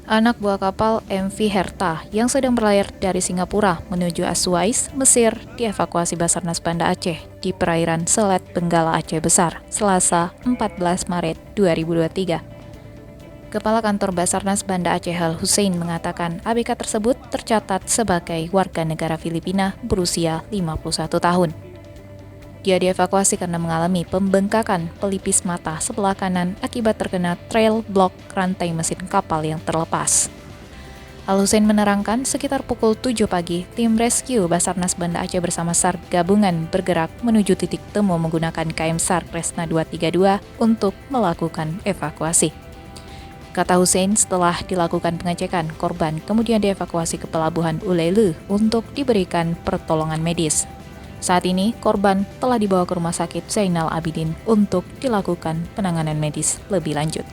Anak buah kapal MV Herta yang sedang berlayar dari Singapura menuju Suez, Mesir, dievakuasi Basarnas Banda Aceh di perairan Selat Benggala Aceh Besar, Selasa 14 Maret 2023. Kepala Kantor Basarnas Banda Aceh Al Hussein mengatakan ABK tersebut tercatat sebagai warga negara Filipina berusia 51 tahun. Dia dievakuasi karena mengalami pembengkakan pelipis mata sebelah kanan akibat terkena trail block rantai mesin kapal yang terlepas. Al Hussein menerangkan sekitar pukul 7 pagi, tim rescue Basarnas Banda Aceh bersama SAR gabungan bergerak menuju titik temu menggunakan KM SAR Kresna 232 untuk melakukan evakuasi. Kata Hussein, setelah dilakukan pengecekan, korban kemudian dievakuasi ke pelabuhan Ulelu untuk diberikan pertolongan medis. Saat ini, korban telah dibawa ke Rumah Sakit Zainal Abidin untuk dilakukan penanganan medis lebih lanjut.